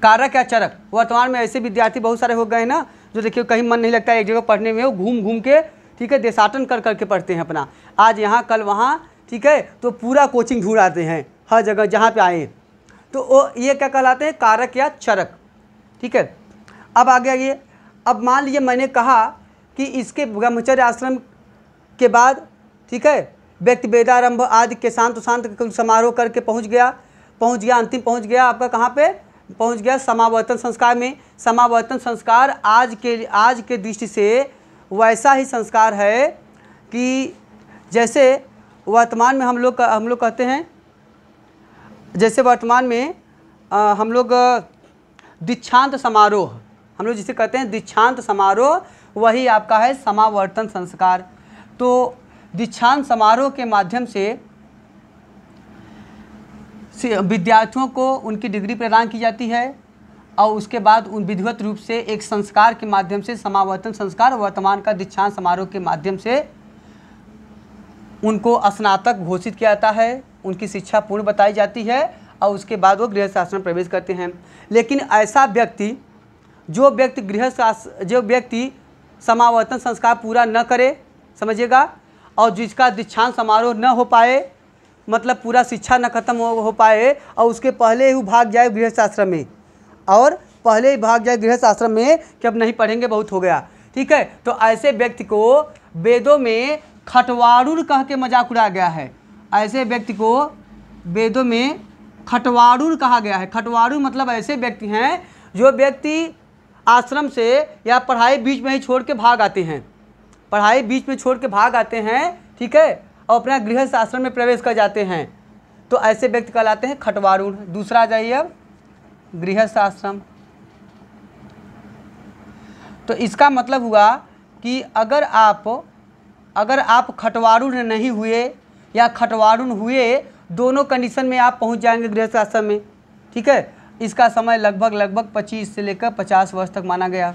कारक या चरक। वर्तमान में ऐसे विद्यार्थी बहुत सारे हो गए हैं ना, जो देखिए कहीं मन नहीं लगता है एक जगह पढ़ने में, वो घूम घूम के, ठीक है, देशाटन कर करके पढ़ते हैं अपना, आज यहाँ कल वहाँ, ठीक है, तो पूरा कोचिंग ढूंढ आते हैं हर जगह जहाँ पे आए। तो वो ये क्या कहलाते हैं, कारक या चरक, ठीक है। अब आगे आइए। अब मान लीजिए मैंने कहा कि इसके ब्रह्मचर्य आश्रम के बाद, ठीक है, व्यक्ति वेदारंभ आदि के शांत समारोह करके पहुंच गया, अंतिम पहुंच गया आपका कहाँ पे पहुंच गया, समावर्तन संस्कार में। समावर्तन संस्कार आज के दृष्टि से वैसा ही संस्कार है कि जैसे वर्तमान में हम लोग कहते हैं, जैसे वर्तमान में हम लोग दीक्षांत समारोह, हम लोग जिसे कहते हैं दीक्षांत समारोह, वही आपका है समावर्तन संस्कार। तो दीक्षांत समारोह के माध्यम से विद्यार्थियों को उनकी डिग्री प्रदान की जाती है और उसके बाद उन विधिवत रूप से एक संस्कार के माध्यम से समावर्तन संस्कार, वर्तमान का दीक्षांत समारोह के माध्यम से उनको स्नातक घोषित किया जाता है, उनकी शिक्षा पूर्ण बताई जाती है और उसके बाद वो गृहस्थ आश्रम प्रवेश करते हैं। लेकिन ऐसा व्यक्ति जो व्यक्ति समावर्तन संस्कार पूरा न करे, समझिएगा, और जिसका दीक्षांत समारोह न हो पाए, मतलब पूरा शिक्षा न खत्म हो पाए और उसके पहले ही भाग जाए गृहस्थ आश्रम में, और पहले ही भाग जाए गृहस्थ आश्रम में कि अब नहीं पढ़ेंगे, बहुत हो गया, ठीक है। तो ऐसे व्यक्ति को वेदों में खटवारुण कह के मजाक उड़ाया गया है। ऐसे व्यक्ति को वेदों में खटवारुण कहा गया है। खटवारुण मतलब ऐसे व्यक्ति हैं जो व्यक्ति आश्रम से या पढ़ाई बीच में ही छोड़ के भाग आते हैं, पढ़ाई बीच में छोड़ के भाग आते हैं, ठीक है, और अपना गृहस्थ आश्रम में प्रवेश कर जाते हैं। तो ऐसे व्यक्ति कहलाते हैं खटवारुण। दूसरा आ जाइए अब, गृहस्थ आश्रम। तो इसका मतलब हुआ कि अगर आप खटवारुण नहीं हुए या खटवारुण हुए, दोनों कंडीशन में आप पहुंच जाएंगे गृहस्थ आश्रम में, ठीक है। इसका समय लगभग 25 से लेकर 50 वर्ष तक माना गया,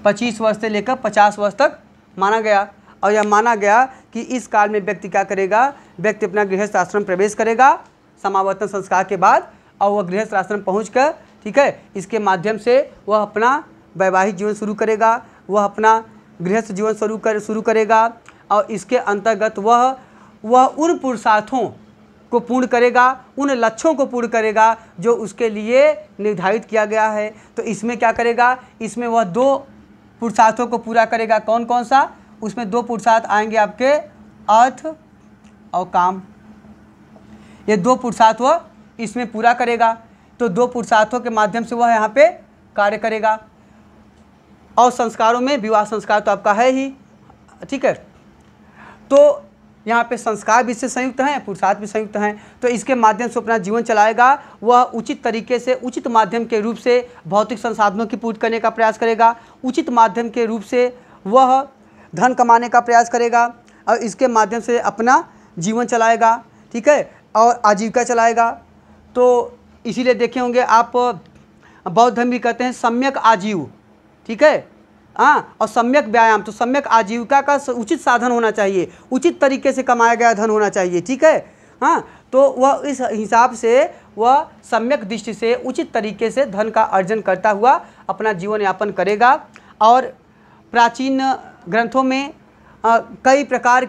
25 वर्ष से लेकर 50 वर्ष तक माना गया। और यह माना गया कि इस काल में व्यक्ति क्या करेगा, व्यक्ति अपना गृहस्थ आश्रम प्रवेश करेगा समावर्तन संस्कार के बाद, और वह गृहस्थ आश्रम पहुंचकर, ठीक है, इसके माध्यम से वह अपना वैवाहिक जीवन शुरू करेगा, वह अपना गृहस्थ जीवन शुरू करेगा, और इसके अंतर्गत वह उन पुरुषार्थों को पूर्ण करेगा, उन लक्ष्यों को पूर्ण करेगा जो उसके लिए निर्धारित किया गया है। तो इसमें क्या करेगा, इसमें वह 2 पुरुषार्थों को पूरा करेगा। कौन कौन सा, उसमें 2 पुरुषार्थ आएंगे आपके, अर्थ और काम। ये 2 पुरुषार्थ वह इसमें पूरा करेगा। तो 2 पुरुषार्थों के माध्यम से वह यहाँ पे कार्य करेगा। और संस्कारों में विवाह संस्कार तो आपका है ही, ठीक है। तो यहाँ पे संस्कार भी इससे संयुक्त हैं, पुरुषार्थ भी संयुक्त हैं। तो इसके माध्यम से अपना जीवन चलाएगा, वह उचित तरीके से, उचित माध्यम के रूप से भौतिक संसाधनों की पूर्ति करने का प्रयास करेगा, उचित माध्यम के रूप से वह धन कमाने का प्रयास करेगा और इसके माध्यम से अपना जीवन चलाएगा, ठीक है, और आजीविका चलाएगा। तो इसीलिए देखे होंगे आप, बौद्ध धर्म भी कहते हैं सम्यक आजीव, ठीक है, हाँ, और सम्यक व्यायाम। तो सम्यक आजीविका का उचित साधन होना चाहिए, उचित तरीके से कमाया गया धन होना चाहिए, ठीक है, हाँ। तो वह इस हिसाब से वह सम्यक दृष्टि से उचित तरीके से धन का अर्जन करता हुआ अपना जीवन यापन करेगा। और प्राचीन ग्रंथों में कई प्रकार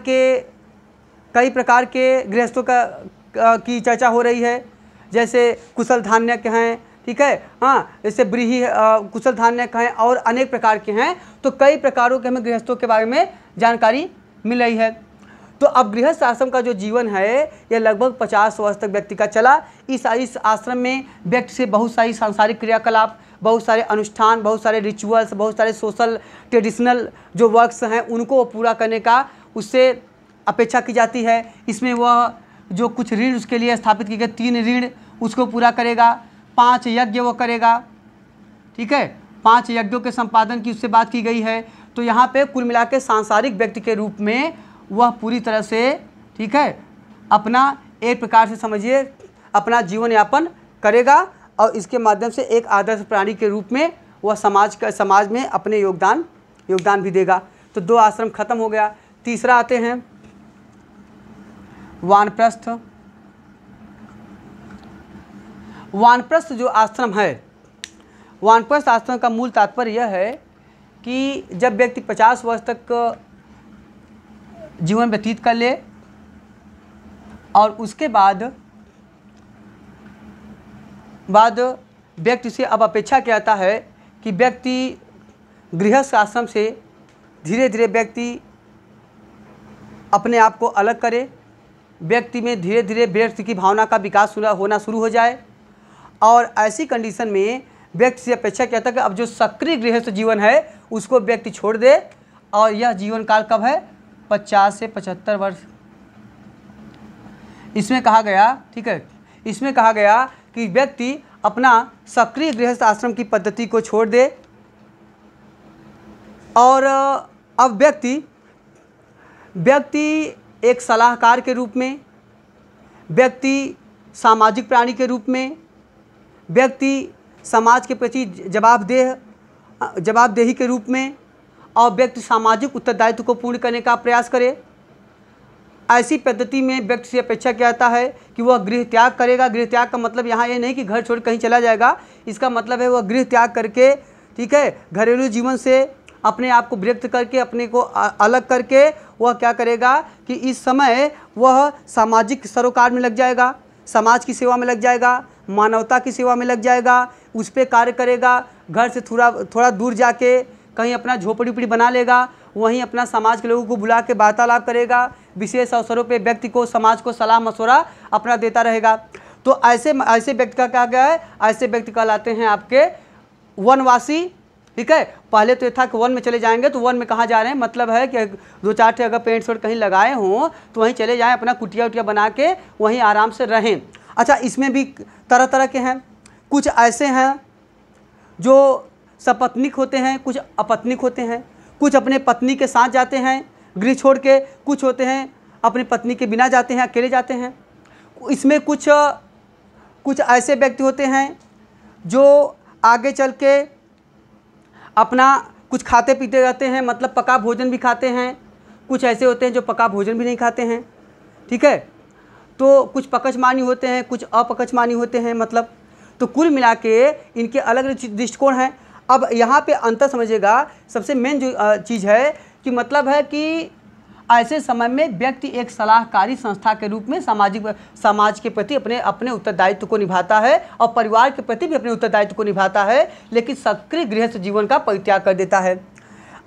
के गृहस्थों की चर्चा हो रही है, जैसे कुशल धान्यक हैं, ठीक है। हाँ, जैसे व्रीहि, कुशल धान्य कहें और अनेक प्रकार के हैं। तो कई प्रकारों के हमें गृहस्थों के बारे में जानकारी मिल रही है। तो अब गृहस्थ आश्रम का जो जीवन है यह लगभग 50 वर्ष तक व्यक्ति का चला। इस आश्रम में व्यक्ति से बहुत सारी सांसारिक क्रियाकलाप, बहुत सारे अनुष्ठान, बहुत सारे रिचुअल्स, बहुत सारे सोशल ट्रेडिशनल जो वर्क्स हैं उनको पूरा करने का उससे अपेक्षा की जाती है। इसमें वह जो कुछ ऋण उसके लिए स्थापित किए गए 3 ऋण उसको पूरा करेगा, 5 यज्ञ वो करेगा, ठीक है। 5 यज्ञों के संपादन की उससे बात की गई है। तो यहाँ पे कुल मिला के सांसारिक व्यक्ति के रूप में वह पूरी तरह से, ठीक है, अपना एक प्रकार से समझिए अपना जीवन यापन करेगा और इसके माध्यम से एक आदर्श प्राणी के रूप में वह समाज में अपने योगदान भी देगा। तो 2 आश्रम खत्म हो गया। तीसरा आते हैं वानप्रस्थ। वानप्रस्थ जो आश्रम है, वानप्रस्थ आश्रम का मूल तात्पर्य यह है कि जब व्यक्ति 50 वर्ष तक जीवन व्यतीत कर ले और उसके बाद व्यक्ति से अब अपेक्षा किया जाता है कि व्यक्ति गृहस्थ आश्रम से धीरे धीरे व्यक्ति अपने आप को अलग करे, व्यक्ति में धीरे धीरे व्यक्ति की भावना का विकास होना शुरू हो जाए। और ऐसी कंडीशन में व्यक्ति से अपेक्षा किया था कि अब जो सक्रिय गृहस्थ जीवन है उसको व्यक्ति छोड़ दे। और यह जीवन काल कब है? 50 से 75 वर्ष। इसमें कहा गया, ठीक है, इसमें कहा गया कि व्यक्ति अपना सक्रिय गृहस्थ आश्रम की पद्धति को छोड़ दे और अब व्यक्ति एक सलाहकार के रूप में, व्यक्ति सामाजिक प्राणी के रूप में, व्यक्ति समाज के प्रति जवाबदेही के रूप में और व्यक्ति सामाजिक उत्तरदायित्व को पूर्ण करने का प्रयास करे। ऐसी पद्धति में व्यक्ति से अपेक्षा किया जाता है कि वह गृह त्याग करेगा। गृह त्याग का मतलब यहाँ ये नहीं कि घर छोड़ कहीं चला जाएगा, इसका मतलब है वह गृह त्याग करके, ठीक है, घरेलू जीवन से अपने आप को विरक्त करके, अपने को अलग करके वह क्या करेगा कि इस समय वह सामाजिक सरोकार में लग जाएगा, समाज की सेवा में लग जाएगा, मानवता की सेवा में लग जाएगा, उस पर कार्य करेगा। घर से थोड़ा दूर जाके कहीं अपना झोपड़ी उपड़ी बना लेगा, वहीं अपना समाज के लोगों को बुला के वार्तालाप करेगा, विशेष अवसरों पे व्यक्ति को, समाज को सलाह मशवरा अपना देता रहेगा। तो ऐसे व्यक्ति का क्या गया है? ऐसे व्यक्ति कहलाते हैं आपके वनवासी, ठीक है। पहले तो ये था कि वन में चले जाएंगे, तो वन में कहाँ जा रहे हैं, मतलब है कि 2-4 ठे अगर पेंट शर्ट कहीं लगाए हों तो वहीं चले जाएं, अपना कुटिया उटिया बना के वहीं आराम से रहें। अच्छा, इसमें भी तरह तरह के हैं। कुछ ऐसे हैं जो सपत्निक होते हैं, कुछ अपत्निक होते हैं, कुछ अपने पत्नी के साथ जाते हैं गृह छोड़ के, कुछ होते हैं अपनी पत्नी के बिना जाते हैं, अकेले जाते हैं। इसमें कुछ ऐसे व्यक्ति होते हैं जो आगे चल के अपना कुछ खाते पीते रहते हैं, मतलब पका भोजन भी खाते हैं। कुछ ऐसे होते हैं जो पका भोजन भी नहीं खाते हैं, ठीक है। तो कुछ पकशमानी होते हैं, कुछ अपकशमानी होते हैं, मतलब तो कुल मिला के इनके अलग दृष्टिकोण हैं। अब यहाँ पे अंतर समझिएगा, सबसे मेन जो चीज़ है कि मतलब है कि ऐसे समय में व्यक्ति एक सलाहकारी संस्था के रूप में समाज के प्रति अपने उत्तरदायित्व को निभाता है और परिवार के प्रति भी अपने उत्तरदायित्व को निभाता है, लेकिन सक्रिय गृहस्थ जीवन का परित्याग कर देता है।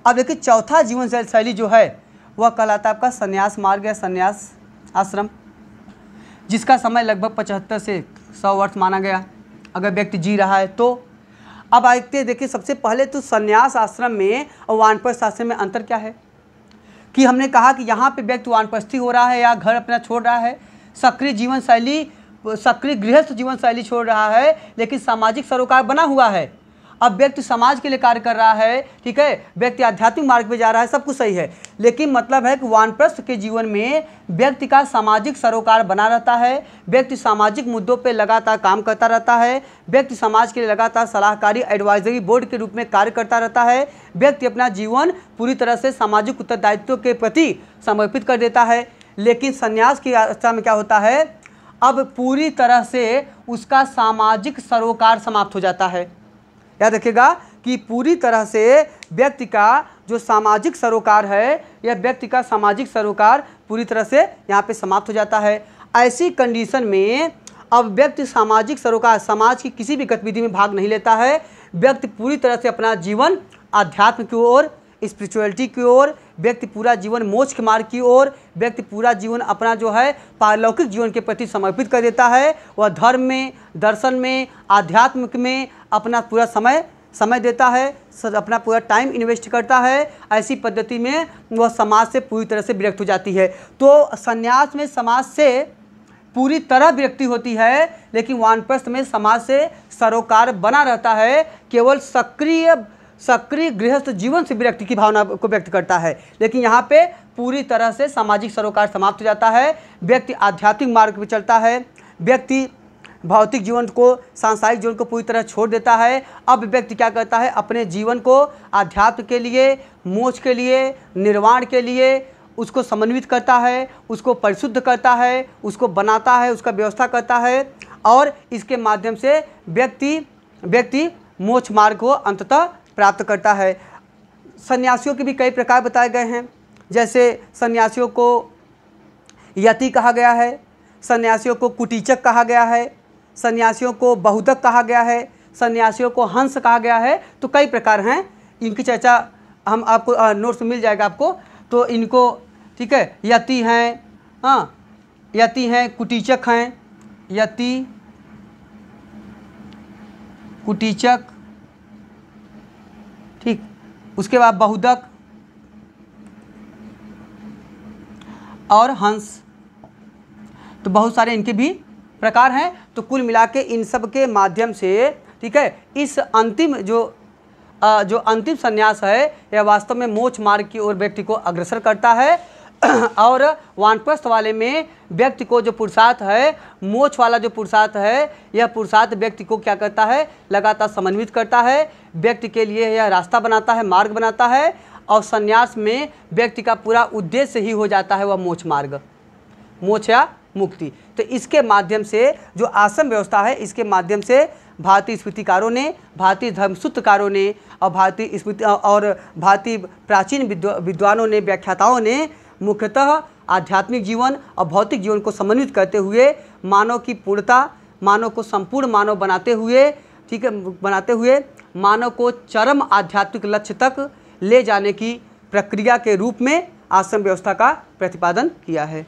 अब देखिए, चौथा जीवन शैली जो है वह कहलाता है आपका संन्यास मार्ग या संन्यास आश्रम, जिसका समय लगभग 75 से 100 वर्ष माना गया अगर व्यक्ति जी रहा है तो। अब आते देखिए, सबसे पहले तो संन्यास आश्रम में और वानप्रस्थ आश्रम में अंतर क्या है कि हमने कहा कि यहाँ पे व्यक्ति वानप्रस्थी हो रहा है या घर अपना छोड़ रहा है, सक्रिय गृहस्थ जीवन शैली छोड़ रहा है, लेकिन सामाजिक सरोकार बना हुआ है। अब व्यक्ति समाज के लिए कार्य कर रहा है, ठीक है, व्यक्ति आध्यात्मिक मार्ग पे जा रहा है, सब कुछ सही है, लेकिन मतलब है कि वानप्रस्थ के जीवन में व्यक्ति का सामाजिक सरोकार बना रहता है, व्यक्ति सामाजिक मुद्दों पे लगातार काम करता रहता है, व्यक्ति समाज के लिए लगातार सलाहकारी एडवाइजरी बोर्ड के रूप में कार्य करता रहता है, व्यक्ति अपना जीवन पूरी तरह से सामाजिक उत्तरदायित्व के प्रति समर्पित कर देता है। लेकिन संन्यास की अवस्था में क्या होता है, अब पूरी तरह से उसका सामाजिक सरोकार समाप्त हो जाता है। याद रखिएगा कि पूरी तरह से व्यक्ति का जो सामाजिक सरोकार है, यह व्यक्ति का सामाजिक सरोकार पूरी तरह से यहाँ पे समाप्त हो जाता है। ऐसी कंडीशन में अब व्यक्ति सामाजिक सरोकार, समाज की किसी भी गतिविधि में भाग नहीं लेता है। व्यक्ति पूरी तरह से अपना जीवन अध्यात्म की ओर, स्पिरिचुअलिटी की ओर, व्यक्ति पूरा जीवन मोक्ष के मार्ग की ओर, व्यक्ति पूरा जीवन अपना जो है पारलौकिक जीवन के प्रति समर्पित कर देता है। वह धर्म में, दर्शन में, आध्यात्म में अपना पूरा समय देता है, अपना पूरा टाइम इन्वेस्ट करता है। ऐसी पद्धति में वह समाज से पूरी तरह से विरक्त हो जाती है। तो संन्यास में समाज से पूरी तरह विरक्ति होती है, लेकिन वानप्रस्थ में समाज से सरोकार बना रहता है, केवल सक्रिय गृहस्थ जीवन से विरक्ति की भावना को व्यक्त करता है। लेकिन यहाँ पे पूरी तरह से सामाजिक सरोकार समाप्त हो जाता है। व्यक्ति आध्यात्मिक मार्ग पर चलता है, व्यक्ति भौतिक जीवन को, सांसारिक जीवन को पूरी तरह छोड़ देता है। अब व्यक्ति क्या करता है, अपने जीवन को अध्यात्म के लिए, मोक्ष के लिए, निर्वाण के लिए उसको समन्वित करता है, उसको परिशुद्ध करता है, उसको बनाता है, उसका व्यवस्था करता है, और इसके माध्यम से व्यक्ति मोक्ष मार्ग को अंततः प्राप्त करता है। सन्यासियों के भी कई प्रकार बताए गए हैं। जैसे सन्यासियों को यति कहा गया है, सन्यासियों को कुटीचक कहा गया है, सन्यासियों को बहुदक कहा गया है, सन्यासियों को हंस कहा गया है। तो कई प्रकार हैं, इनकी चर्चा हम आपको नोट्स में मिल जाएगा आपको। तो इनको ठीक है, यति हैं, हाँ यति हैं, कुटीचक हैं, यति, कुटीचक, ठीक, उसके बाद बहुदक और हंस। तो बहुत सारे इनके भी प्रकार हैं। तो कुल मिला के इन सब के माध्यम से ठीक है, इस अंतिम जो अंतिम संन्यास है, यह वास्तव में मोक्ष मार्ग की ओर व्यक्ति को अग्रसर करता है। और वानप्रस्थ वाले में व्यक्ति को जो पुरुषार्थ है, मोक्ष वाला जो पुरुषार्थ है, यह पुरुषार्थ व्यक्ति को क्या करता है, लगातार समन्वित करता है, व्यक्ति के लिए यह रास्ता बनाता है, मार्ग बनाता है। और संन्यास में व्यक्ति का पूरा उद्देश्य ही हो जाता है वह मोक्ष मार्ग, मोक्ष या मुक्ति। तो इसके माध्यम से जो आश्रम व्यवस्था है, इसके माध्यम से भारतीय स्मृतिकारों ने, भारतीय धर्मसूत्रकारों ने और भारतीय प्राचीन विद्वानों ने, व्याख्याताओं ने मुख्यतः आध्यात्मिक जीवन और भौतिक जीवन को समन्वित करते हुए मानव की पूर्णता, मानव को संपूर्ण मानव बनाते हुए, ठीक है, मानव को चरम आध्यात्मिक लक्ष्य तक ले जाने की प्रक्रिया के रूप में आश्रम व्यवस्था का प्रतिपादन किया है।